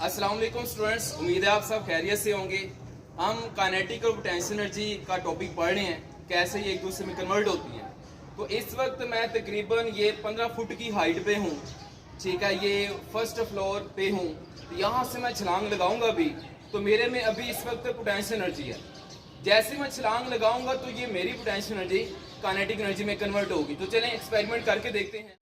अस्सलाम वालेकुम स्टूडेंट्स, उम्मीद है आप सब खैरियत से होंगे। हम काइनेटिक और पोटेंशियल एनर्जी का टॉपिक पढ़ रहे हैं, कैसे ये एक दूसरे में कन्वर्ट होती हैं। तो इस वक्त मैं तकरीबन ये 15 फुट की हाइट पे हूँ, ठीक है। ये फर्स्ट फ्लोर पे हूँ। तो यहाँ से मैं छलांग लगाऊंगा अभी, तो मेरे में अभी इस वक्त पोटेंशियल एनर्जी है। जैसे मैं छलांग लगाऊंगा तो ये मेरी पोटेंशियल एनर्जी काइनेटिक एनर्जी में कन्वर्ट होगी। तो चलें एक्सपेरिमेंट करके देखते हैं।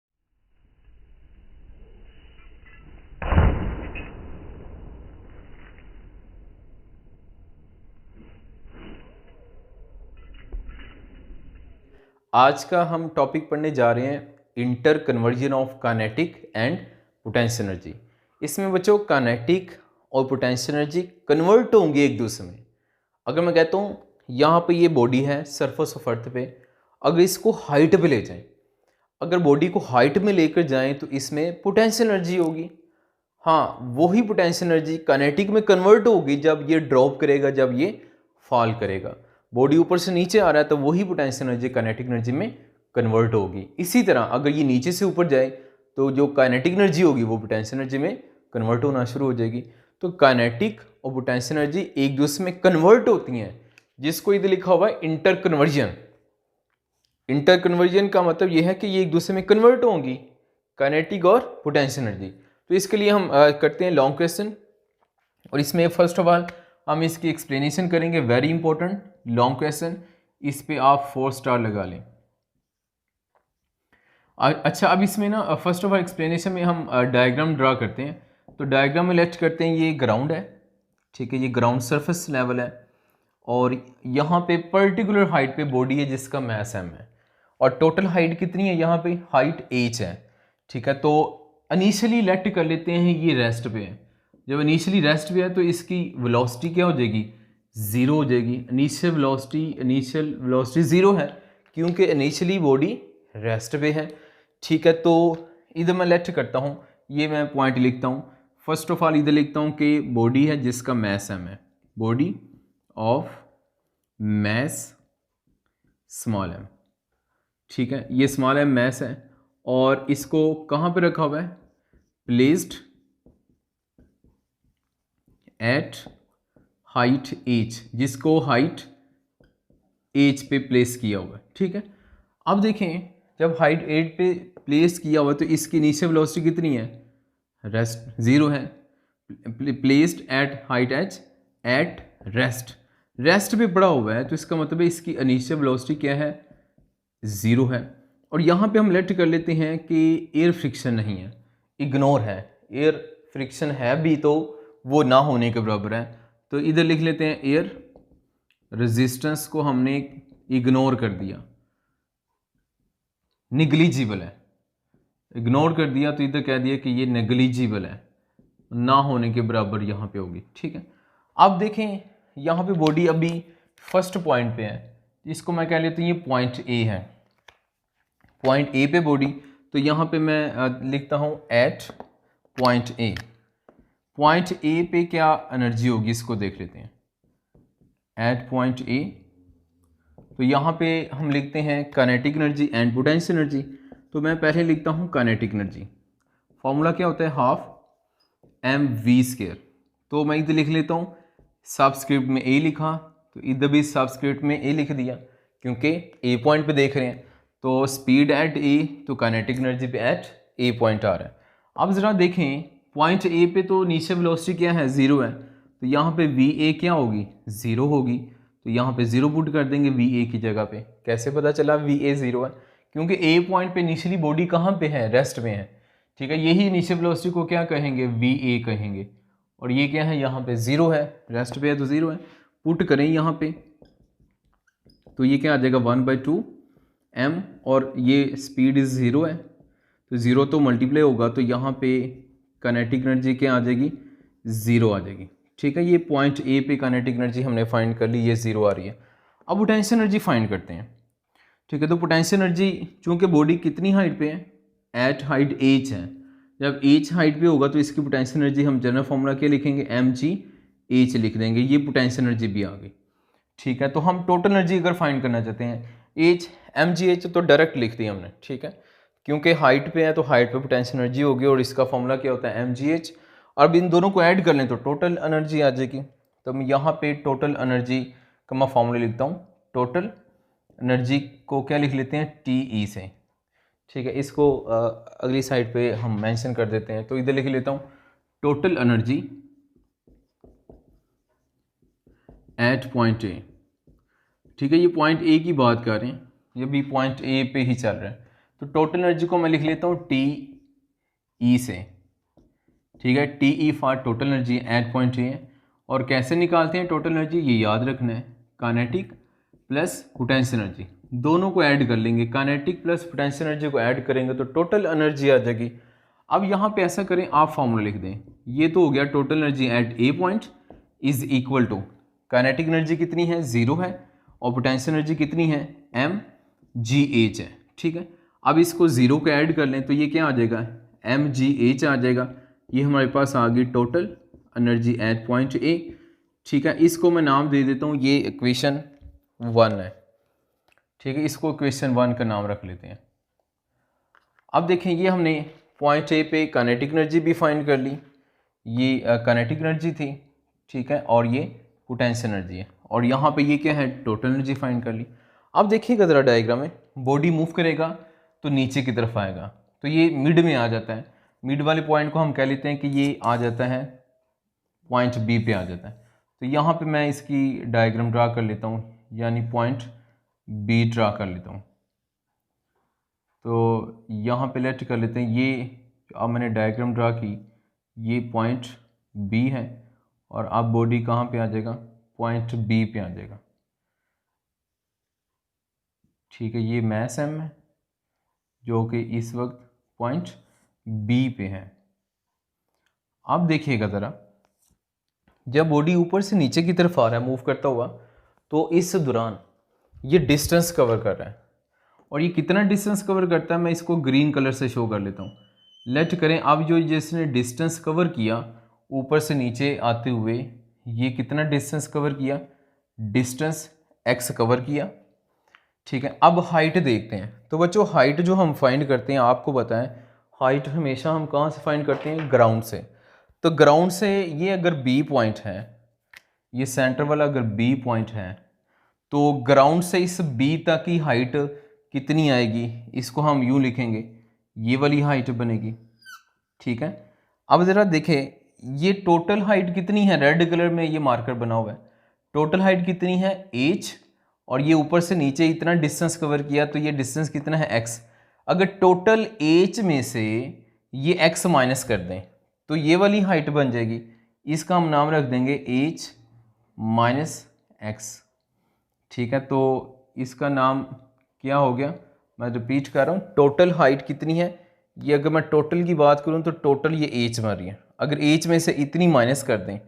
आज का हम टॉपिक पढ़ने जा रहे हैं inter conversion of kinetic and potential energy. इसमें बच्चों काइनेटिक और पोटेंशियल एनर्जी कन्वर्ट होंगे एक दूसरे में। अगर मैं कहता हूँ यहाँ पे ये बॉडी है सरफेस ऑफ अर्थ पे, अगर इसको हाइट पे ले जाएं, अगर बॉडी को हाइट में लेकर जाएं तो इसमें पोटेंशियल एनर्जी होगी। हाँ, वही पोटेंशियल एनर्जी काइनेटिक में कन्वर्ट होगी जब ये ड्रॉप करेगा, जब ये फॉल करेगा। बॉडी ऊपर से नीचे आ रहा है तो वही पोटेंशियल एनर्जी काइनेटिक एनर्जी में कन्वर्ट होगी। इसी तरह अगर ये नीचे से ऊपर जाए तो जो काइनेटिक एनर्जी होगी वो पोटेंशियल एनर्जी में कन्वर्ट होना शुरू हो जाएगी। तो काइनेटिक और पोटेंशियल एनर्जी एक दूसरे में कन्वर्ट होती हैं, जिसको इधर लिखा हुआ है इंटर कन्वर्जन। इंटर कन्वर्जन का मतलब यह है कि ये एक दूसरे में कन्वर्ट होंगी, काइनेटिक और पोटेंशियल एनर्जी। तो इसके लिए हम करते हैं लॉन्ग क्वेश्चन, और इसमें फर्स्ट ऑफ ऑल हम इसकी एक्सप्लेनेशन करेंगे। वेरी इंपॉर्टेंट लॉन्ग क्वेश्चन, इस पे आप 4 स्टार लगा लें। अच्छा, अब इसमें ना फर्स्ट ऑफ ऑल एक्सप्लेनेशन में हम डायग्राम ड्रा करते हैं। तो डायग्राम में लेट करते हैं, ये ग्राउंड है, ठीक है, ये ग्राउंड सरफेस लेवल है, और यहाँ पे पर्टिकुलर हाइट पे बॉडी है जिसका मैस m है, और टोटल हाइट कितनी है, यहाँ पे हाइट h है, ठीक है। तो इनिशियली लेट कर लेते हैं ये रेस्ट पे है। जब इनिशियली रेस्ट पे है तो इसकी वेलोसिटी क्या हो जाएगी, ज़ीरो हो जाएगी। इनिशियल वेलोसिटी ज़ीरो है क्योंकि इनिशियली बॉडी रेस्ट पे है, ठीक है। तो इधर मैं लेट करता हूँ, ये मैं पॉइंट लिखता हूँ। फर्स्ट ऑफ ऑल इधर लिखता हूँ कि बॉडी है जिसका मैस m है, body of mass small m, ठीक है। ये स्मॉल m मैस है, और इसको कहाँ पे रखा हुआ है, प्लेस्ड एट हाइट h, जिसको हाइट h पे प्लेस किया हुआ है, ठीक है। अब देखें, जब हाइट h पे प्लेस किया हुआ है तो इसकी इनिशियल वेलोसिटी कितनी है, रेस्ट ज़ीरो है। Placed at height h at rest पे पड़ा हुआ है, तो इसका मतलब है इसकी इनिशियल वेलोसिटी क्या है, ज़ीरो है। और यहाँ पे हम लेट कर लेते हैं कि एयर फ्रिक्शन नहीं है, इग्नोर है। एयर फ्रिक्शन है भी तो वो ना होने के बराबर है। तो इधर लिख लेते हैं एयर रेजिस्टेंस को हमने इग्नोर कर दिया, निग्लिजिबल है, इग्नोर कर दिया, तो इधर कह दिया कि ये नेग्लिजिबल है, ना होने के बराबर यहाँ पे होगी, ठीक है। अब देखें, यहाँ पे बॉडी अभी फर्स्ट पॉइंट पे है, इसको मैं कह लेता हूँ ये पॉइंट ए है, पॉइंट ए पे बॉडी। तो यहाँ पे मैं लिखता हूँ at point A. Point A पे क्या एनर्जी होगी इसको देख लेते हैं, एट पॉइंट ए। तो यहाँ पे हम लिखते हैं kinetic energy and potential energy. तो मैं पहले लिखता हूँ काइनेटिक एनर्जी, फॉर्मूला क्या होता है, हाफ mv²। तो मैं इधर लिख लेता हूँ, सबस्क्रिप्ट में a लिखा, तो इधर भी सबस्क्रिप्ट में a लिख दिया क्योंकि a पॉइंट पे देख रहे हैं। तो स्पीड एट a, तो काइनेटिक एनर्जी पे एट a पॉइंट आ रहा है। अब ज़रा देखें, पॉइंट a पे तो इनिशियल वेलोसिटी क्या है, ज़ीरो है, तो यहाँ पे va क्या होगी, ज़ीरो होगी। तो यहाँ पे ज़ीरो पुट कर देंगे va की जगह पे। कैसे पता चला va ज़ीरो है, क्योंकि a पॉइंट पे इनिशियली बॉडी कहाँ पे है, रेस्ट में है, ठीक है। यही इनिशियल वेलोसिटी को क्या कहेंगे, va कहेंगे। और ये क्या है, यहाँ पे ज़ीरो है, रेस्ट पे है तो ज़ीरो है। पुट करें यहाँ पे, तो ये क्या आ जाएगा, 1/2 m, और ये स्पीड इज़ ज़ीरो है, तो ज़ीरो तो मल्टीप्लाई होगा, तो यहाँ पे काइनेटिक एनर्जी क्या आ जाएगी, ज़ीरो आ जाएगी, ठीक है। ये पॉइंट ए पे काइनेटिक एनर्जी हमने फाइंड कर ली, ये ज़ीरो आ रही है। अब पोटेंशियल एनर्जी फाइंड करते हैं, ठीक है। तो पोटेंशियल एनर्जी, चूँकि बॉडी कितनी हाइट पे है, एट हाइट h है, जब h हाइट पे होगा तो इसकी पोटेंशियल एनर्जी हम जनरल फॉर्मूला क्या लिखेंगे, mgh लिख देंगे, ये पोटेंशियल एनर्जी भी आ गई, ठीक है। तो हम टोटल एनर्जी अगर फाइंड करना चाहते हैं, h mgh तो डायरेक्ट लिख दिया हमने, ठीक है, क्योंकि हाइट पे है तो हाइट पे पोटेंशियल एनर्जी होगी, और इसका फॉर्मूला क्या होता है, mgh। अब इन दोनों को ऐड कर लें तो टोटल एनर्जी आ जाएगी। तो मैं यहाँ पे टोटल एनर्जी का मैं फॉर्मूला लिखता हूँ। टोटल एनर्जी को क्या लिख लेते हैं, TE से, ठीक है। इसको अगली साइड पे हम मेंशन कर देते हैं। तो इधर लिख लेता हूँ टोटल एनर्जी एट पॉइंट ए, ठीक है। ये पॉइंट ए की बात कर रहे हैं, ये भी पॉइंट ए पे ही चल रहा है। तो टोटल एनर्जी को मैं लिख लेता हूँ TE से, ठीक है। TE for total energy at point ए। और कैसे निकालते हैं टोटल एनर्जी, ये याद रखना है, काइनेटिक प्लस पोटेंशियल एनर्जी, दोनों को ऐड कर लेंगे। काइनेटिक प्लस पोटेंशियल एनर्जी को ऐड करेंगे तो टोटल एनर्जी आ जाएगी। अब यहाँ पे ऐसा करें, आप फॉर्मूला लिख दें। ये तो हो गया total energy at A point is equal to kinetic energy कितनी है, 0 है, और पोटेंशियल एनर्जी कितनी है, mgh है, ठीक है। अब इसको 0 को ऐड कर लें तो ये क्या आ जाएगा, mgh आ जाएगा। ये हमारे पास आ गई टोटल एनर्जी एट पॉइंट ए, ठीक है। इसको मैं नाम दे देता हूँ, ये इक्वेशन 1 है, ठीक है। इसको इक्वेशन 1 का नाम रख लेते हैं। अब देखें, ये हमने पॉइंट ए पे काइनेटिक एनर्जी भी फाइंड कर ली, ये काइनेटिक एनर्जी थी, ठीक है, और ये पोटेंशियल एनर्जी है, और यहाँ पे ये क्या है, टोटल एनर्जी फाइंड कर ली। अब देखिएगा ज़रा डायग्राम में, बॉडी मूव करेगा तो नीचे की तरफ आएगा, तो ये मिड में आ जाता है। मिड वाले पॉइंट को हम कह लेते हैं कि ये आ जाता है पॉइंट बी पे आ जाता है। तो यहाँ पे मैं इसकी डायग्राम ड्रा कर लेता हूँ, यानी पॉइंट बी ड्रा कर लेता हूँ। तो यहाँ पे लेट कर लेते हैं, ये अब मैंने डायग्राम ड्रा की, ये पॉइंट बी है, और अब बॉडी कहाँ पे आ जाएगा, पॉइंट बी पे आ जाएगा, ठीक है। ये मैस एम है जो कि इस वक्त पॉइंट बी पे है। अब देखिएगा ज़रा, जब बॉडी ऊपर से नीचे की तरफ आ रहा है मूव करता हुआ, तो इस दौरान ये डिस्टेंस कवर कर रहा है, और ये कितना डिस्टेंस कवर करता है मैं इसको ग्रीन कलर से शो कर लेता हूँ। लेट करें, अब जो जिसने डिस्टेंस कवर किया ऊपर से नीचे आते हुए, ये कितना डिस्टेंस कवर किया, डिस्टेंस x कवर किया, ठीक है। अब हाइट देखते हैं। तो बच्चों, हाइट जो हम फाइंड करते हैं, आपको बताएं, हाइट हमेशा हम कहाँ से फाइंड करते हैं, ग्राउंड से। तो ग्राउंड से ये अगर B पॉइंट है, ये सेंटर वाला अगर B पॉइंट है, तो ग्राउंड से इस B तक की हाइट कितनी आएगी, इसको हम यूँ लिखेंगे, ये वाली हाइट बनेगी, ठीक है। अब ज़रा देखें, ये टोटल हाइट कितनी है, रेड कलर में ये मार्कर बना हुआ है, टोटल हाइट कितनी है h, और ये ऊपर से नीचे इतना डिस्टेंस कवर किया, तो ये डिस्टेंस कितना है x। अगर टोटल h में से ये x माइनस कर दें तो ये वाली हाइट बन जाएगी, इसका हम नाम रख देंगे h माइनस x, ठीक है। तो इसका नाम क्या हो गया, मैं रिपीट कर रहा हूँ, टोटल हाइट कितनी है, ये अगर मैं टोटल की बात करूँ तो टोटल ये h बन रही है, अगर h में से इतनी माइनस कर दें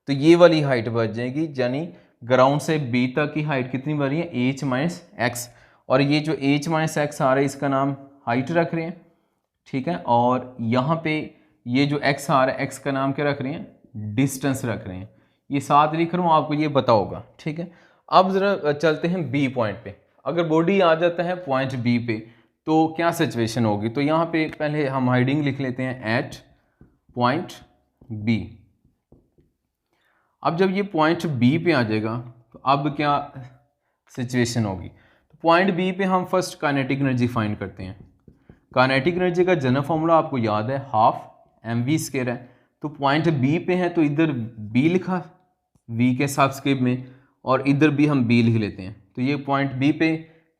तो ये वाली हाइट बच जाएगी, यानी ग्राउंड से B तक की हाइट कितनी बन रही है, h माइनस एक्स, और ये जो h माइनस एक्स आ रहा है इसका नाम हाइट रख रहे हैं, ठीक है। और यहाँ पे ये जो x आ रहा है, x का नाम क्या रख रहे हैं, डिस्टेंस रख रहे हैं, ये साथ लिख रहा हूँ, आपको ये पता होगा, ठीक है। अब ज़रा चलते हैं B पॉइंट पे। अगर बॉडी आ जाता है पॉइंट B पे तो क्या सिचुएशन होगी, तो यहाँ पे पहले हम हाइडिंग लिख लेते हैं एट पॉइंट B। अब जब ये पॉइंट B पे आ जाएगा तो अब क्या सिचुएशन होगी, तो पॉइंट B पे हम फर्स्ट काइनेटिक एनर्जी फाइंड करते हैं। काइनेटिक एनर्जी का जनरल फॉर्मूला आपको याद है, हाफ mv² है। तो पॉइंट B पे है तो इधर B लिखा V के सबस्क्रिप्ट में, और इधर भी हम B लिख लेते हैं, तो ये पॉइंट B पे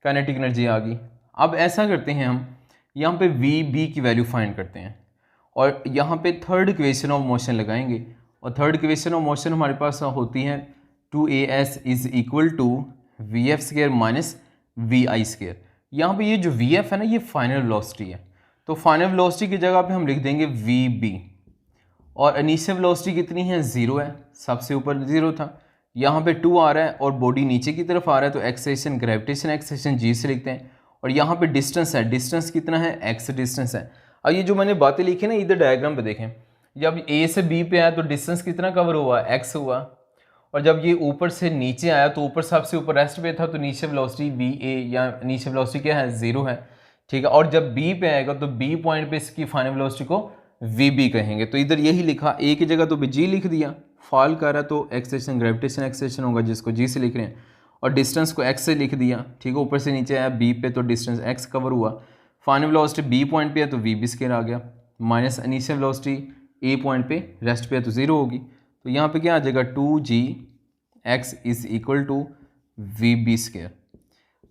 काइनेटिक एनर्जी आ गई। अब ऐसा करते हैं, हम यहाँ पे VB की वैल्यू फाइंड करते हैं, और यहाँ पे थर्ड इक्वेशन ऑफ मोशन लगाएंगे, और थर्ड इक्वेशन ऑफ मोशन हमारे पास होती है 2AS is equal to VF² minus VI²। यहाँ पे ये जो VF है ना, ये फाइनल वेलोसिटी है, तो फाइनल वेलोसिटी की जगह पे हम लिख देंगे VB, और इनिशियल वेलोसिटी कितनी है, 0 है, सबसे ऊपर 0 था, यहाँ पे 2 आ रहा है, और बॉडी नीचे की तरफ आ रहा है, तो एक्सेलेरेशन ग्रेविटेशन एक्सेलेरेशन G से लिखते हैं, और यहाँ पे डिस्टेंस है, डिस्टेंस कितना है, x डिस्टेंस है। अब ये जो मैंने बातें लिखी ना, इधर डायग्राम पे देखें, जब A से B पे आया तो डिस्टेंस कितना कवर हुआ, x हुआ, और जब ये ऊपर से नीचे आया तो ऊपर सबसे ऊपर रेस्ट पे था, तो नीचे वेलोसिटी VA या नीचे वेलोसिटी क्या है, 0 है, ठीक है। और जब B पे आएगा तो B पॉइंट पे इसकी फाइनल वेलोसिटी को वी बी कहेंगे। तो इधर यही लिखा, ए की जगह तो भी जी लिख दिया, फॉल कर रहा तो एक्सेलेरेशन ग्रेविटेशन एक्सेलेरेशन होगा जिसको जी से लिख रहे हैं, और डिस्टेंस को एक्स से लिख दिया, ठीक है। ऊपर से नीचे आया बी पे तो डिस्टेंस एक्स कवर हुआ। फाइनल वेलोसिटी बी पॉइंट पे है तो वी बी स्क्वायर आ गया, माइनस इनिशियल वेलोसिटी ए पॉइंट पे रेस्ट पे है तो ज़ीरो होगी। तो यहाँ पे क्या आ जाएगा, 2g x is equal to V B square.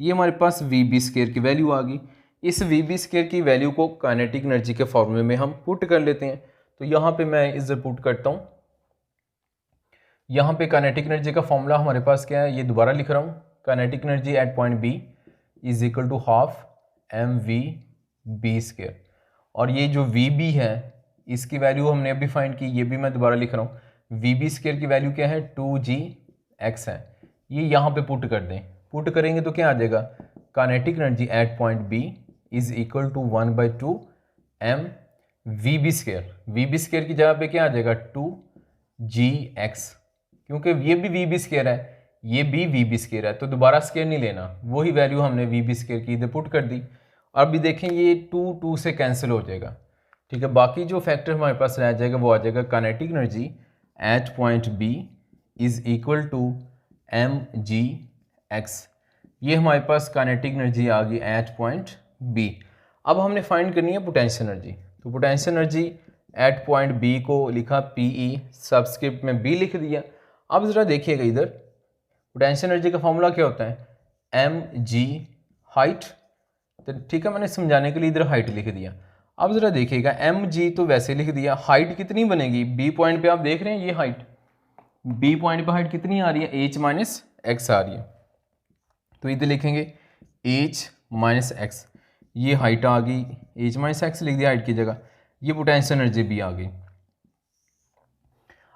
ये हमारे पास वी बी स्क्वायर की वैल्यू आ गई। इस वी बी स्क्वायर की वैल्यू को काइनेटिक एनर्जी के फॉर्मूले में हम पुट कर लेते हैं। तो यहाँ पे मैं इधर पुट करता हूँ। यहाँ पे काइनेटिक एनर्जी का फॉर्मूला हमारे पास क्या है, ये दोबारा लिख रहा हूँ। Kinetic energy at point B is equal to half M V B square, और ये जो वी बी है इसकी वैल्यू हमने अभी फाइंड की, ये भी मैं दोबारा लिख रहा हूँ। वी बी स्क्वायर की वैल्यू क्या है, 2g x है। ये यहाँ पे पुट कर दें, पुट करेंगे तो क्या आ जाएगा, kinetic energy at point B is equal to 1/2 M V B square. V B square की जगह पे क्या आ जाएगा, 2gx, क्योंकि ये भी वी बी स्क्वायर है, ये भी वी बी स्क्वायर है, तो दोबारा स्क्वायर नहीं लेना, वही वैल्यू हमने वी बी स्क्वायर की इधर पुट कर दी। अब भी देखें ये 2 से कैंसिल हो जाएगा, ठीक है। बाकी जो फैक्टर हमारे पास रह जाएगा वो आ जाएगा kinetic energy at point B is equal to M G X. ये हमारे पास काइनेटिक एनर्जी आ गई एट पॉइंट बी। अब हमने फाइंड करनी है पोटेंशियल एनर्जी। तो potential energy at point B को लिखा पीई, सबस्क्रिप्ट में बी लिख दिया। अब ज़रा देखिएगा इधर, पोटेंशियल एनर्जी का फॉर्मूला क्या होता है, एम जी हाइट, तो ठीक है, मैंने समझाने के लिए इधर हाइट लिख दिया। अब ज़रा देखिएगा, एम जी तो वैसे लिख दिया, हाइट कितनी बनेगी, बी पॉइंट पे आप देख रहे हैं ये हाइट, बी पॉइंट पे हाइट कितनी आ रही है, एच माइनस एक्स आ रही है। तो इधर लिखेंगे एच माइनस एक्स, ये हाइट आ गई, एच माइनस एक्स लिख दिया हाइट की जगह, ये पोटेंशियल एनर्जी भी आ गई।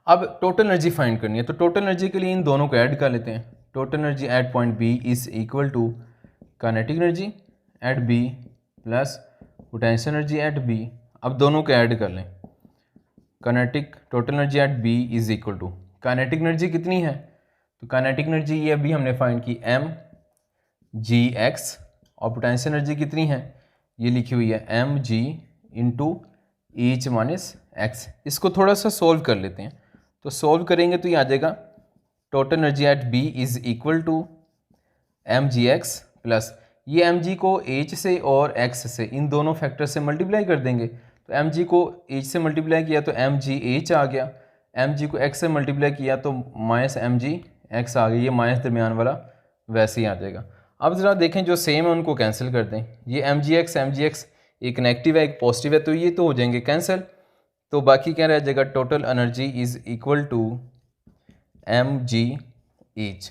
अब टोटल एनर्जी फाइंड करनी है, तो टोटल एनर्जी के लिए इन दोनों को ऐड कर लेते हैं। Total energy at point B is equal to kinetic energy at B plus potential energy at B. अब दोनों को ऐड कर लें, kinetic total energy at B is equal to, kinetic energy कितनी है, तो काइनेटिक एनर्जी ये अभी हमने फाइंड की एम जी एक्स, और पोटेंशियल एनर्जी कितनी है, ये लिखी हुई है M G into H minus X. इसको थोड़ा सा सोल्व कर लेते हैं, तो सोल्व करेंगे तो ये आ जाएगा total energy at B is equal to M G X plus, ये एम जी को एच से और एक्स से, इन दोनों फैक्टर से मल्टीप्लाई कर देंगे। तो एम जी को एच से मल्टीप्लाई किया तो एम जी एच आ गया, एम जी को एक्स से मल्टीप्लाई किया तो माइनस एम जी एक्स आ गया, ये माइनस दरमियान वाला वैसे ही आ जाएगा। अब ज़रा देखें जो सेम है उनको कैंसिल कर दें, ये एम जी एक्स एक नेगेटिव है एक पॉजिटिव है, तो ये तो हो जाएंगे कैंसिल। तो बाकी क्या रह जाएगा, total energy is equal to M G H.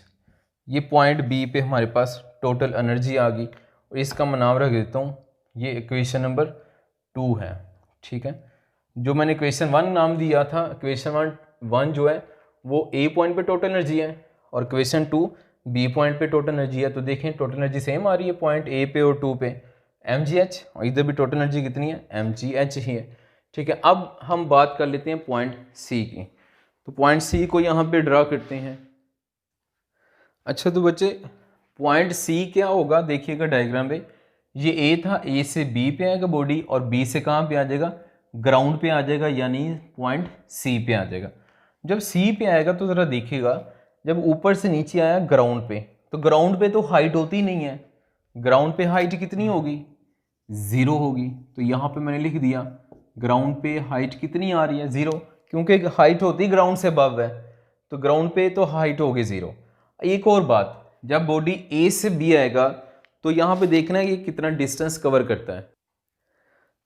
ये पॉइंट बी पे हमारे पास टोटल एनर्जी आ गई, और इसका मैं नाम रख देता हूँ, ये इक्वेशन नंबर 2 है, ठीक है। जो मैंने इक्वेशन 1 नाम दिया था, इक्वेशन 1 जो है वो ए पॉइंट पे टोटल एनर्जी है, और इक्वेशन 2 बी पॉइंट पे टोटल एनर्जी है। तो देखें टोटल एनर्जी सेम आ रही है पॉइंट ए पे और 2 पे, एम जी एच, और इधर भी टोटल एनर्जी कितनी है, एम जी एच ही है, ठीक है। अब हम बात कर लेते हैं पॉइंट सी की। तो पॉइंट सी को यहाँ पे ड्रा करते हैं। अच्छा तो बच्चे पॉइंट सी क्या होगा, देखिएगा डायग्राम में, ये ए था, ए से बी पे आएगा बॉडी, और बी से कहाँ पे आ जाएगा, ग्राउंड पे आ जाएगा, यानी पॉइंट सी पे आ जाएगा। जब सी पे आएगा तो ज़रा देखिएगा, जब ऊपर से नीचे आया ग्राउंड पे, तो ग्राउंड पे तो हाइट होती नहीं है, ग्राउंड पे हाइट कितनी होगी, 0 होगी। तो यहाँ पे मैंने लिख दिया ग्राउंड पे हाइट कितनी आ रही है, 0, क्योंकि हाइट होती ग्राउंड से अबव है, तो ग्राउंड पे तो हाइट होगी 0। एक और बात, जब बॉडी ए से बी आएगा तो यहाँ पे देखना है ये कितना डिस्टेंस कवर करता है।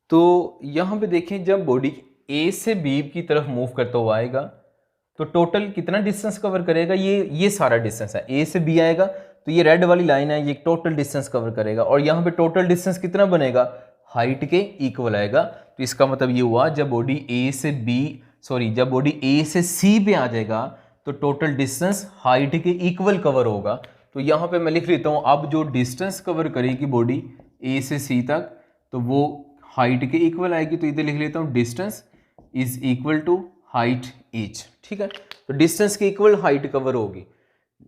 तो यहाँ पे देखें जब बॉडी ए से बी की तरफ मूव करता हुआ आएगा तो टोटल कितना डिस्टेंस कवर करेगा, ये सारा डिस्टेंस है, ए से बी आएगा तो ये रेड वाली लाइन है, ये टोटल डिस्टेंस कवर करेगा, और यहाँ पे टोटल डिस्टेंस कितना बनेगा, हाइट के इक्वल आएगा। तो इसका मतलब ये हुआ जब बॉडी जब बॉडी ए से सी पे आ जाएगा तो टोटल डिस्टेंस हाइट के इक्वल कवर होगा। तो यहाँ पे मैं लिख लेता हूँ, अब जो डिस्टेंस कवर करेगी बॉडी ए से सी तक तो वो हाइट के इक्वल आएगी। तो इधर लिख लेता हूँ distance is equal to height H, ठीक है। तो डिस्टेंस के इक्वल हाइट कवर होगी,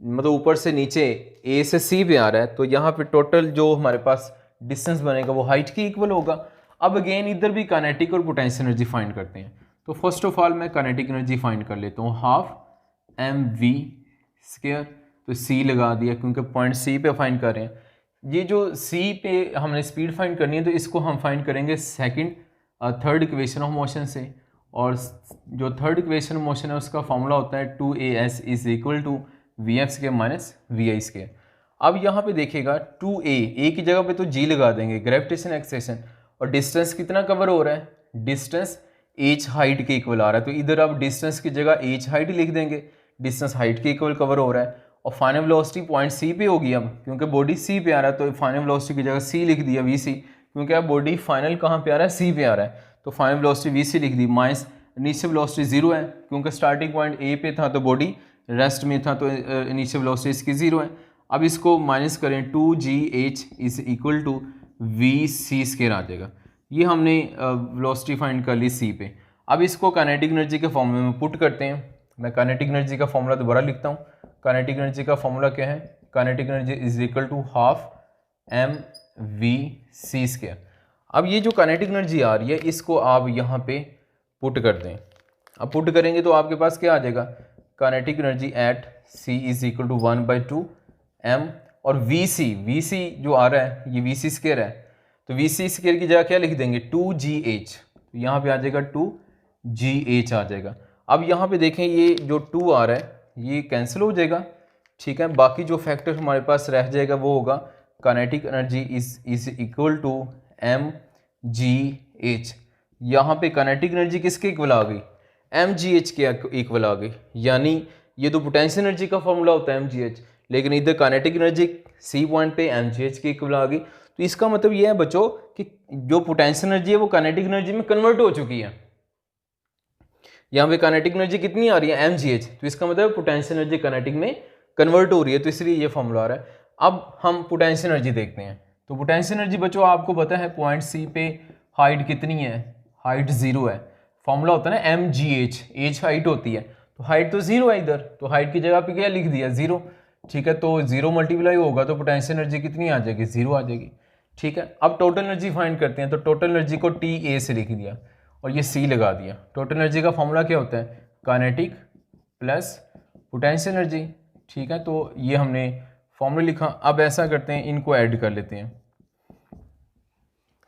मतलब ऊपर से नीचे ए से सी पे आ रहा है, तो यहाँ पे टोटल जो हमारे पास डिस्टेंस बनेगा वो हाइट के इक्वल होगा। अब अगेन इधर भी काइनेटिक और पोटेंशियल एनर्जी फाइंड करते हैं। तो फर्स्ट ऑफ ऑल मैं काइनेटिक एनर्जी फाइंड कर लेता हूँ, हाफ mv², तो c लगा दिया क्योंकि पॉइंट c पे फाइंड कर रहे हैं। ये जो c पे हमने स्पीड फाइंड करनी है तो इसको हम फाइंड करेंगे थर्ड इक्वेशन ऑफ मोशन से, और जो थर्ड इक्वेशन ऑफ मोशन है उसका फॉर्मूला होता है 2as is equal to vf² minus vi²। अब यहाँ पे देखिएगा 2a की जगह पे तो g लगा देंगे, ग्रेविटेशन एक्सेशन, और डिस्टेंस कितना कवर हो रहा है, डिस्टेंस h हाइट के इक्वल आ रहा है, तो इधर आप डिस्टेंस की जगह h हाइट लिख देंगे, डिस्टेंस हाइट के इक्वल कवर हो रहा है। और फाइनल वेलोसिटी पॉइंट सी पे होगी, अब क्योंकि बॉडी सी पे आ रहा है तो फाइनल वेलोसिटी की जगह सी लिख दिया vc, क्योंकि अब बॉडी फाइनल कहाँ पे आ रहा है, सी पे आ रहा है, तो फाइनल वेलोसिटी vc लिख दी, माइनस इनिशियल वेलोसिटी 0 है क्योंकि स्टार्टिंग पॉइंट ए पे था तो बॉडी रेस्ट में था, तो इनिशियल वेलोसिटी इसकी 0 है। अब इसको माइनस करें 2gh is equal to vc² आ जाएगा। ये हमने वेलोसिटी फाइंड कर ली सी पे। अब इसको काइनेटिक एनर्जी के फॉर्मूले में पुट करते हैं। मैं काइनेटिक एनर्जी का फॉर्मूला दोबारा लिखता हूँ। काइनेटिक एनर्जी का फॉर्मूला क्या है, kinetic energy is equal to half mv²। अब ये जो काइनेटिक एनर्जी आ रही है इसको आप यहाँ पे पुट कर दें। अब पुट करेंगे तो आपके पास क्या आ जाएगा, kinetic energy at c is equal to 1/2 m, और vc जो आ रहा है ये vc² है, तो vc² की जगह क्या लिख देंगे 2gh, तो यहाँ पे आ जाएगा 2gh आ जाएगा। अब यहाँ पे देखें ये जो 2 आ रहा है ये कैंसिल हो जाएगा, ठीक है, बाकी जो फैक्टर हमारे पास रह जाएगा वो होगा kinetic energy is equal to mgh। यहाँ पे काइनेटिक एनर्जी किसके इक्वल आ गई, mgh के इक्वल आ गई, यानी ये तो पोटेंशियल एनर्जी का फॉर्मूला होता है mgh, लेकिन इधर काइनेटिक एनर्जी सी पॉइंट पे mgh के इक्वल आ गई। तो इसका मतलब ये है बच्चों कि जो पोटेंशियल एनर्जी है वो काइनेटिक एनर्जी में कन्वर्ट हो चुकी है। यहाँ पे काइनेटिक एनर्जी कितनी आ रही है mgh, तो इसका मतलब पोटेंशियल एनर्जी काइनेटिक में कन्वर्ट हो रही है, तो इसलिए ये फॉर्मूला आ रहा है। अब हम पोटेंशियल एनर्जी देखते हैं। तो पोटेंशियल एनर्जी बच्चों आपको पता है पॉइंट सी पे हाइट कितनी है, हाइट 0 है, फॉर्मूला होता है ना mgh, h हाइट होती है, तो हाइट तो 0 है इधर, तो हाइट की जगह पे क्या लिख दिया 0, ठीक है, तो 0 मल्टीप्लाई होगा तो पोटेंशियल एनर्जी कितनी आ जाएगी, 0 आ जाएगी, ठीक है। अब टोटल एनर्जी फाइंड करते हैं, तो टोटल एनर्जी को TA से लिख दिया और ये C लगा दिया। टोटल एनर्जी का फॉर्मूला क्या होता है, काइनेटिक प्लस पोटेंशियल एनर्जी, ठीक है, तो ये हमने फॉर्मूला लिखा। अब ऐसा करते हैं इनको ऐड कर लेते हैं।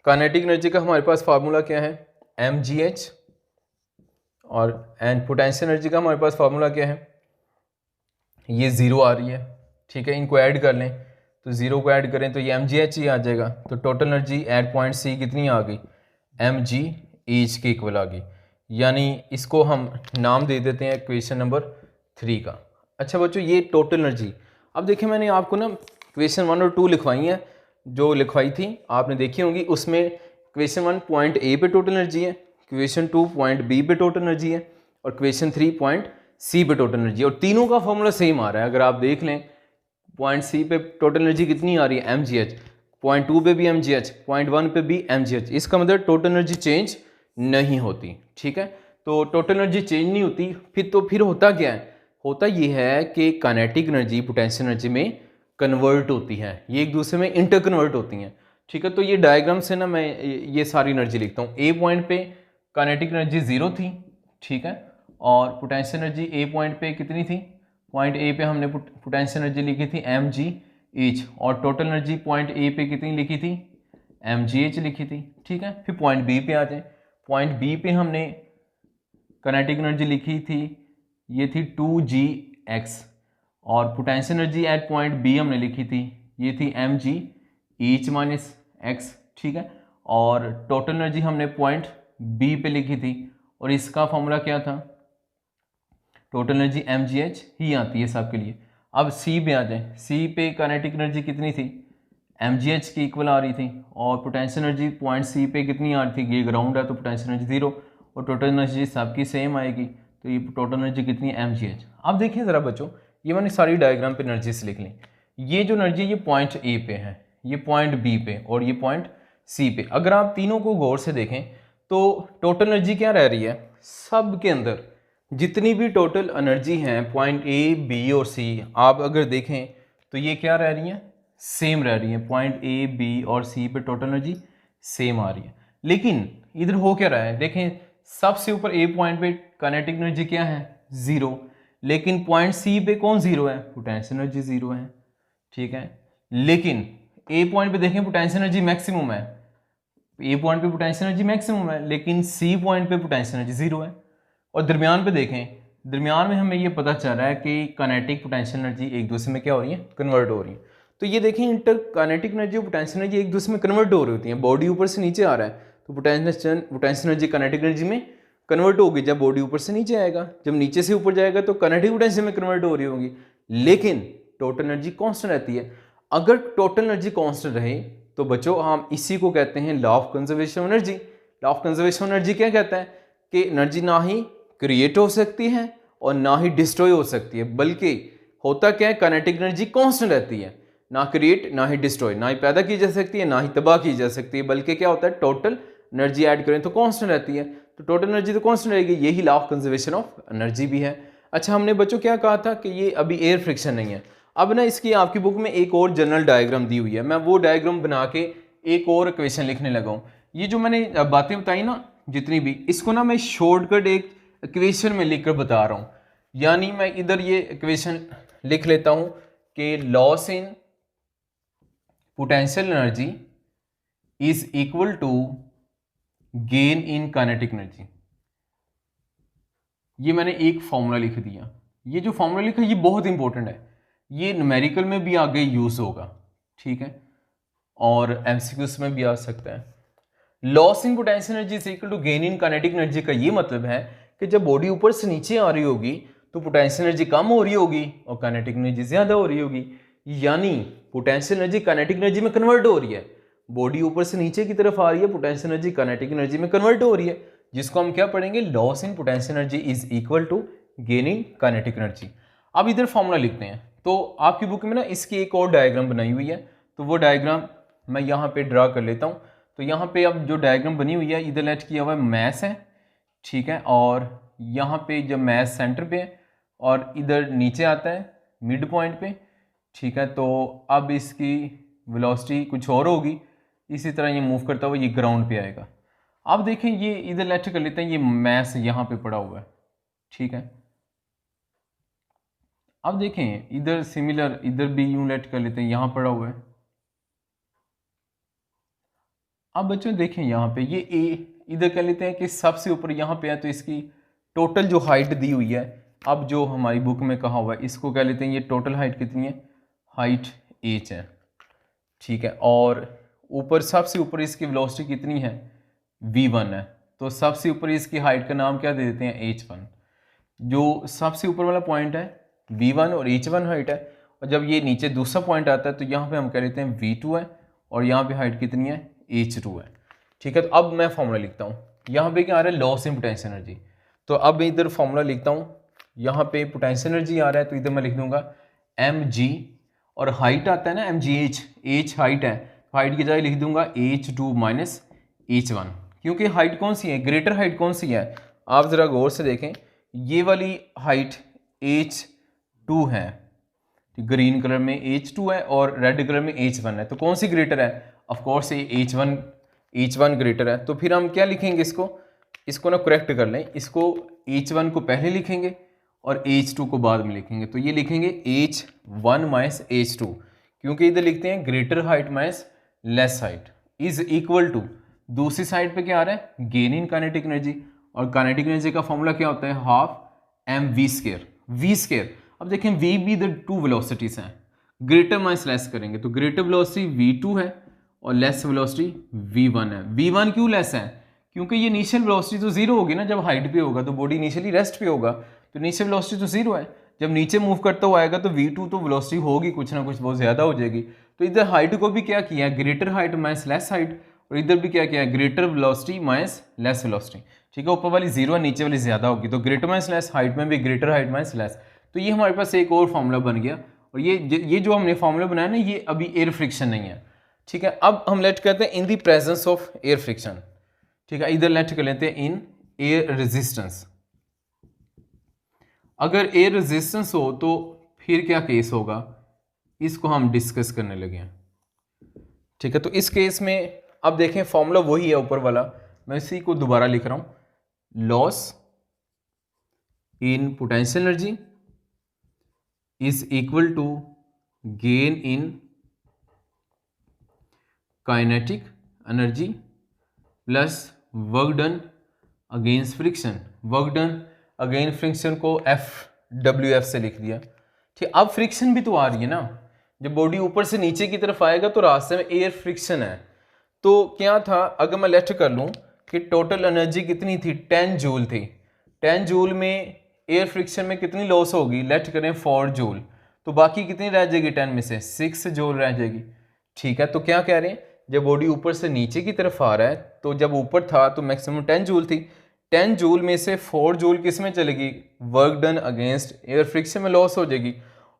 काइनेटिक एनर्जी का हमारे पास फार्मूला क्या है mgh, और एंड पोटेंशियल एनर्जी का हमारे पास फार्मूला क्या है, ये 0 आ रही है, ठीक है, इनको ऐड कर लें, तो 0 को ऐड करें तो ये mgh ही आ जाएगा। तो total energy at point C कितनी आ गई, mgh के इक्वल आ गई, यानी इसको हम नाम दे देते हैं क्वेश्चन नंबर 3 का। अच्छा बच्चों ये टोटल एनर्जी, अब देखिए मैंने आपको ना क्वेश्चन 1 और 2 लिखवाई हैं, जो लिखवाई थी आपने देखी होंगी, उसमें क्वेश्चन 1 पॉइंट A पे टोटल एनर्जी है, क्वेश्चन 2 पॉइंट B पे टोटल एनर्जी है, और क्वेश्चन 3 पॉइंट C पे टोटल एनर्जी, और तीनों का फॉर्मूला सेम आ रहा है। अगर आप देख लें पॉइंट C पे टोटल एनर्जी कितनी आ रही है mgh, पॉइंट 2 पे भी mgh, पॉइंट 1 पे भी mgh, इसका मतलब टोटल एनर्जी चेंज नहीं होती, ठीक है। तो टोटल एनर्जी चेंज नहीं होती, फिर होता क्या है, होता ये है कि काइनेटिक एनर्जी पोटेंशियल एनर्जी में कन्वर्ट होती है, ये एक दूसरे में इंटर कन्वर्ट होती हैं, ठीक है। तो ये डायग्राम से ना मैं ये सारी एनर्जी लिखता हूँ। A पॉइंट पे काइनेटिक एनर्जी 0 थी, ठीक है, और पोटेंशियल एनर्जी A पॉइंट पे कितनी थी, पॉइंट A पे हमने पोटेंशियल एनर्जी लिखी थी mgh, और टोटल एनर्जी पॉइंट A पे कितनी लिखी थी, mgh लिखी थी, ठीक है। फिर पॉइंट B पे आ जाए, पॉइंट B पे हमने काइनेटिक एनर्जी लिखी थी, ये थी 2gx, और potential energy at point B हमने लिखी थी, ये थी mgh माइनस x, ठीक है, और टोटल एनर्जी हमने पॉइंट B पे लिखी थी, और इसका फॉर्मूला क्या था, टोटल एनर्जी mgh ही आती है सबके लिए। अब C पे आ जाए, C पे काइनेटिक एनर्जी कितनी थी, mgh की इक्वल आ रही थी, और पोटेंशियल एनर्जी पॉइंट C पे कितनी आ रही थी, ये ग्राउंड है तो पोटेंशियल एनर्जी 0, और टोटल एनर्जी सबकी सेम आएगी, तो ये टोटल एनर्जी कितनी है mgh। अब देखिए ज़रा बच्चों, ये मैंने सारी डायग्राम पे एनर्जी से लिख ली। ये जो एनर्जी ये पॉइंट A पे है, ये पॉइंट B पे, और ये पॉइंट C पे। अगर आप तीनों को गौर से देखें तो टोटल एनर्जी क्या रह रही है, सब के अंदर जितनी भी टोटल एनर्जी हैं पॉइंट A, B और C, आप अगर देखें तो ये क्या रह रही हैं, सेम रह रही है। पॉइंट A, B और C पे टोटल एनर्जी सेम आ रही है। लेकिन इधर हो क्या रहा है, देखें सबसे ऊपर ए पॉइंट पे काइनेटिक एनर्जी क्या है, 0, लेकिन पॉइंट सी पे कौन 0 है, पोटेंशियल एनर्जी 0 है, ठीक है। लेकिन ए पॉइंट पे देखें पोटेंशियल एनर्जी मैक्सिमम है, ए पॉइंट पे पोटेंशियल एनर्जी मैक्सिमम है, लेकिन सी पॉइंट पे पोटेंशियल एनर्जी 0 है। और दरमियान पे देखें, दरमियान में हमें ये पता चल रहा है कि काइनेटिक पोटेंशियल एनर्जी एक दूसरे में क्या हो रही है, कन्वर्ट हो रही है। तो ये देखें इंटर काइनेटिक एनर्जी और पोटेंशियल एनर्जी एक दूसरे में कन्वर्ट हो रही होती है। बॉडी ऊपर से नीचे आ रहा है तो पोटेंशियल एनर्जी काइनेटिक एनर्जी में कन्वर्ट होगी जब बॉडी ऊपर से नीचे आएगा, जब नीचे से ऊपर जाएगा तो काइनेटिक पोटेंशियल में कन्वर्ट हो रही होगी, लेकिन टोटल एनर्जी कांस्टेंट रहती है। अगर टोटल एनर्जी कांस्टेंट रहे तो बच्चों हम इसी को कहते हैं law of conservation of energy. Law of conservation of energy क्या कहता है कि एनर्जी ना ही क्रिएट हो सकती है और ना ही डिस्ट्रॉय हो सकती है, बल्कि होता क्या है, काइनेटिक एनर्जी कांस्टेंट रहती है, ना क्रिएट ना ही डिस्ट्रॉय, ना ही पैदा की जा सकती है ना ही तबाह की जा सकती है, बल्कि क्या होता है टोटल एनर्जी ऐड करें तो कांस्टेंट रहती है। तो टोटल एनर्जी तो कांस्टेंट रहेगी, यही law of conservation of energy भी है। अच्छा, हमने बच्चों क्या कहा था कि ये अभी एयर फ्रिक्शन नहीं है। अब ना इसकी आपकी बुक में एक और जनरल डायग्राम दी हुई है, मैं वो डायग्राम बना के एक और इक्वेशन लिखने लगा हूँ। ये जो मैंने बातें बताई ना जितनी भी, इसको ना मैं शॉर्टकट एक इक्वेशन में लिखकर बता रहा हूँ। यानी मैं इधर ये इक्वेशन लिख लेता हूँ कि loss in potential energy is equal to gain in kinetic energy. ये मैंने एक फॉर्मूला लिख दिया। ये जो फॉर्मूला लिखा ये बहुत इंपॉर्टेंट है, ये न्यूमेरिकल में भी आगे यूज होगा, ठीक है, और एमसीक्यूज में भी आ सकता है। Loss in potential energy is equal to gain in kinetic energy का ये मतलब है कि जब बॉडी ऊपर से नीचे आ रही होगी तो पोटेंशियल एनर्जी कम हो रही होगी और काइनेटिक एनर्जी ज्यादा हो रही होगी। यानी पोटेंशियल एनर्जी काइनेटिक एनर्जी में कन्वर्ट हो रही है, बॉडी ऊपर से नीचे की तरफ आ रही है, पोटेंशियल एनर्जी काइनेटिक एनर्जी में कन्वर्ट हो रही है, जिसको हम क्या पढ़ेंगे, loss in potential energy is equal to gain in kinetic energy. अब इधर फॉर्मूला लिखते हैं। तो आपकी बुक में ना इसकी एक और डायग्राम बनाई हुई है, तो वो डायग्राम मैं यहाँ पे ड्रा कर लेता हूँ। तो यहाँ पे अब जो डायग्राम बनी हुई है, इधर लेट किया हुआ है मैस है, ठीक है, और यहाँ पे जब मैस सेंटर पे है और इधर नीचे आता है मिड पॉइंट पे, ठीक है। तो अब इसकी वेलोसिटी कुछ और होगी, इसी तरह ये मूव करता हुआ ये ग्राउंड पे आएगा। अब देखें ये इधर लेट कर लेते हैं, ये मैस यहाँ पे पड़ा हुआ है, ठीक है। अब देखें इधर सिमिलर, इधर भी यूं लेट कर लेते हैं, यहाँ पड़ा हुआ है। अब बच्चों देखें यहाँ पे ये ए, इधर कह लेते हैं कि सबसे ऊपर यहाँ पे है, तो इसकी टोटल जो हाइट दी हुई है, अब जो हमारी बुक में कहा हुआ है, इसको कह लेते हैं ये टोटल हाइट कितनी है, हाइट h है, ठीक है। और ऊपर सबसे ऊपर इसकी वेलोसिटी कितनी है, v1 है, तो सबसे ऊपर इसकी हाइट का नाम क्या दे देते हैं, h1। जो सबसे ऊपर वाला पॉइंट है v1 और h1 हाइट है, और जब ये नीचे दूसरा पॉइंट आता है तो यहाँ पे हम कह लेते हैं v2 है, और यहाँ पे हाइट कितनी है, h2 है, ठीक है। तो अब मैं फॉर्मूला लिखता हूँ, यहाँ पे क्या आ रहा है, लॉस इन पोटेंशियल एनर्जी। तो अब मैं इधर फॉर्मूला लिखता हूँ, यहाँ पे पोटेंशियल एनर्जी आ रहा है तो इधर मैं लिख दूंगा mg, और हाइट आता है ना mgh, h हाइट है, तो हाइट की जगह लिख दूंगा h2 माइनस h1, क्योंकि हाइट कौन सी है, ग्रेटर हाइट कौन सी है, आप ज़रा गौर से देखें, ये वाली हाइट h2 है, ग्रीन कलर में h2 है और रेड कलर में h1 है, तो कौन सी ग्रेटर है, ऑफ कोर्स ये h1 ग्रेटर है। तो फिर हम क्या लिखेंगे, इसको ना करेक्ट कर लें, इसको h1 को पहले लिखेंगे और h2 को बाद में लिखेंगे, तो ये लिखेंगे h1 माइनस h2, क्योंकि इधर लिखते हैं greater height minus less height is equal to, दूसरी साइड पे क्या आ रहा है, गेन इन काइनेटिक एनर्जी, और काइनेटिक एनर्जी का फॉर्मूला क्या होता है, हाफ mv²। अब देखें v भी इधर टू वेलोसिटीज हैं, ग्रेटर माइनस लेस करेंगे तो ग्रेटर वेलोसिटी v2 है और लेस वेलोसिटी v1 है। v1 क्यों लेस है, क्योंकि ये इनिशियल वेलोसिटी तो जीरो होगी ना, जब हाइट पे होगा तो बॉडी इनिशियली रेस्ट पे होगा, तो इनिशियल वेलोसिटी तो जीरो है, जब नीचे मूव करता हुआ आएगा तो v2 तो वेलोसिटी होगी कुछ ना कुछ बहुत ज़्यादा हो जाएगी। तो इधर हाइट को भी क्या किया है, greater height minus less height, और इधर भी क्या किया है, greater velocity minus less velocity, ठीक है। ऊपर वाली जीरो है, नीचे वाली ज़्यादा होगी, तो ग्रेटर माइनस लेस हाइट में भी ग्रेटर हाइट माइनस लेस। तो ये हमारे पास एक और फॉर्मूला बन गया, और ये जो हमने फॉर्मूला बनाया ना, ये अभी एयर फ्रिक्शन नहीं है, ठीक है। अब हम लेट करते हैं in the presence of air friction, ठीक है, इधर लेट कर लेते हैं इन एयर रेजिस्टेंस। अगर एयर रेजिस्टेंस हो तो फिर क्या केस होगा, इसको हम डिस्कस करने लगे हैं, ठीक है। तो इस केस में अब देखें फॉर्मूला वही है ऊपर वाला, मैं इसी को दोबारा लिख रहा हूँ, loss in potential energy is equal to gain in kinetic energy plus work done against friction. Work done against friction को FWF से लिख दिया। ठीक, अब फ्रिक्शन भी तो आ रही है ना, जब बॉडी ऊपर से नीचे की तरफ आएगा तो रास्ते में एयर फ्रिक्शन है। तो क्या था, अगर मैं लेट कर लूँ कि टोटल एनर्जी कितनी थी, 10 जूल थी। 10 जूल में एयर फ्रिक्शन में कितनी लॉस होगी, लेट करें 4 जूल, तो बाकी कितनी रह जाएगी 10 में से 6 जूल रह जाएगी। ठीक है, तो क्या कह रहे हैं, जब बॉडी ऊपर से नीचे की तरफ आ रहा है तो जब ऊपर था तो मैक्सिमम 10 जूल थी, 10 जूल में से 4 जूल किस में चलेगी, work done against air friction में लॉस हो जाएगी,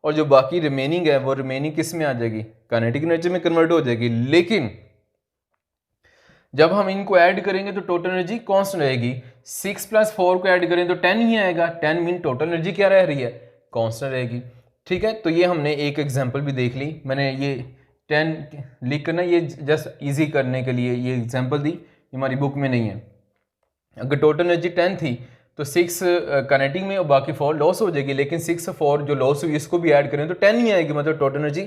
और जो बाकी रिमेनिंग है वो रिमेनिंग किस में आ जाएगी, काइनेटिक एनर्जी में कन्वर्ट हो जाएगी। लेकिन जब हम इनको ऐड करेंगे तो टोटल एनर्जी कांस्टेंट रहेगी। 6 + 4 को ऐड करें तो 10 ही आएगा, 10 मीन टोटल एनर्जी क्या रह रही है, कांस्टेंट रहेगी। ठीक है, तो ये हमने एक एग्जांपल भी देख ली, मैंने ये 10 लिख कर ना ये जस्ट इजी करने के लिए ये एग्जांपल दी, हमारी बुक में नहीं है। अगर टोटल एनर्जी 10 थी तो 6 काइनेटिक में और बाकी 4 लॉस हो जाएगी, लेकिन 6 और 4 जो लॉस हुई इसको भी ऐड करें तो 10 ही आएगी, मतलब टोटल एनर्जी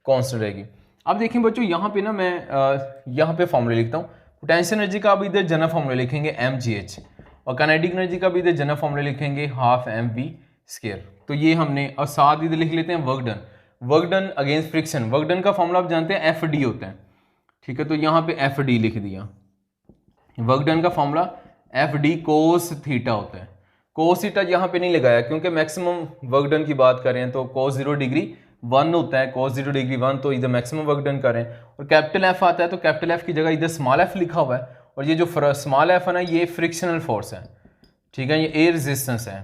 कांस्टेंट रहेगी। अब देखें बच्चों, यहाँ पे ना मैं यहाँ पे फॉर्मूला लिखता हूँ। पोटेंशियल एनर्जी का अब इधर जनरल फॉर्मूला लिखेंगे mgh, और काइनेटिक एनर्जी का भी इधर जनरल फॉर्मूला लिखेंगे 12mv²। तो ये हमने, और साथ इधर लिख लेते हैं work done. Work done against friction, work done का फॉर्मूला आप जानते हैं FD होता है। ठीक है, तो यहाँ पे FD लिख दिया। वर्क डन का फॉर्मूला FD cos थीटा होता है। cos थीटा यहाँ पे नहीं लगाया क्योंकि मैक्सिमम वर्क डन की बात कर रहे हैं, तो cos 0 डिग्री 1 होता है, cos 0 डिग्री 1, तो इधर मैक्सिमम वर्क डन कर रहे हैं। और कैपिटल F आता है तो कैपिटल F की जगह इधर स्मॉल f लिखा हुआ है, और ये जो स्मॉल f है ना ये फ्रिक्शनल फोर्स है। ठीक है, ये एयर रेजिस्टेंस है,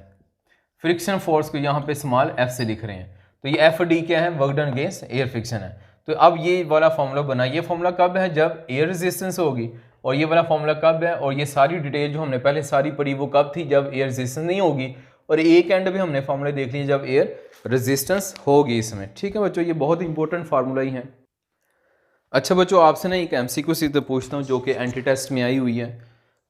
फ्रिक्शन फोर्स को यहाँ पे स्मॉल f से लिख रहे हैं। तो ये FD क्या है, work done against air friction है। तो अब ये वाला फॉर्मूला बना, ये फॉर्मूला कब है, जब एयर रेजिस्टेंस होगी, और ये वाला फॉर्मूला कब है, और ये सारी डिटेल जो हमने पहले सारी पढ़ी वो कब थी, जब एयर रेजिस्टेंस नहीं होगी, और एक एंड भी हमने फॉर्मूले देख लिए जब एयर रेजिस्टेंस होगी इसमें। ठीक है बच्चों, ये बहुत इंपॉर्टेंट फार्मूला ही है। अच्छा बच्चों, आपसे ना एक MCQ सीधे पूछता हूँ जो कि एंटी टेस्ट में आई हुई है।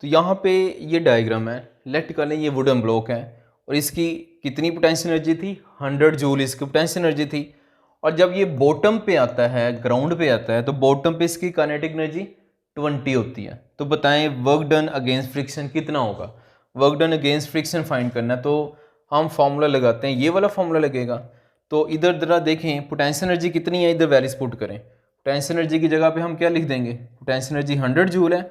तो यहाँ पे ये डायग्राम है, लेट कर लें ये वुडन ब्लॉक है, और इसकी कितनी पोटेंशियल एनर्जी थी, 100 जूल इसकी पोटेंशियल एनर्जी थी। और जब ये बॉटम पे आता है, ग्राउंड पे आता है, तो बॉटम पे इसकी काइनेटिक एनर्जी 20 होती है। तो बताएं वर्क डन अगेंस्ट फ्रिक्शन कितना होगा। Work done against friction find करना है, तो हम फॉर्मूला लगाते हैं, ये वाला फॉर्मूला लगेगा। तो इधर जरा देखें पोटेंशियल एनर्जी कितनी है, इधर वैल्यूज पुट करें। पोटेंशियल एनर्जी की जगह पे हम क्या लिख देंगे, पोटेंशियल एनर्जी 100 जूल है,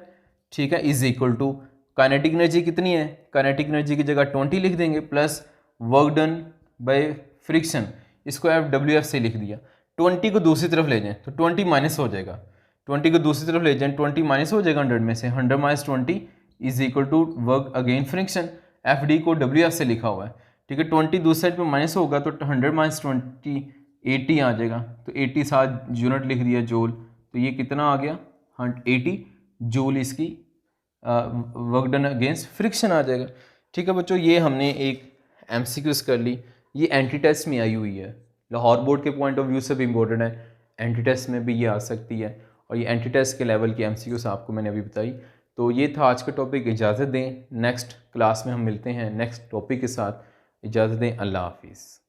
ठीक है, is equal to kinetic energy कितनी है, काइनेटिक एनर्जी की जगह 20 लिख देंगे, plus work done by friction, इसको FWF से लिख दिया। 20 को दूसरी तरफ ले जाएं तो 20 माइनस हो जाएगा, 20 को दूसरी तरफ ले जाएं 20 माइनस हो जाएगा 100 में से, 100 - 20 is equal to work again friction. FD को WF से लिखा हुआ है, ठीक है। 20 दूसरी साइड पे माइनस होगा तो 100 - 20 80 आ जाएगा, तो 80 साथ यूनिट लिख दिया जूल, तो ये कितना आ गया 80 जूल इसकी वर्क डन अगेंस्ट फ्रिक्शन आ जाएगा। ठीक है बच्चों, ये हमने एक MCQs कर ली, ये एंटी टेस्ट में आई हुई है, लाहौर बोर्ड के पॉइंट ऑफ व्यू से भी इम्पोर्टेंट है, एंटी टेस्ट में भी ये आ सकती है, और ये एंटी टेस्ट के लेवल की MCQs आपको मैंने अभी बताई। तो ये था आज का टॉपिक, इजाज़त दें, नेक्स्ट क्लास में हम मिलते हैं नेक्स्ट टॉपिक के साथ। इजाज़त दें, अल्लाह हाफिज़।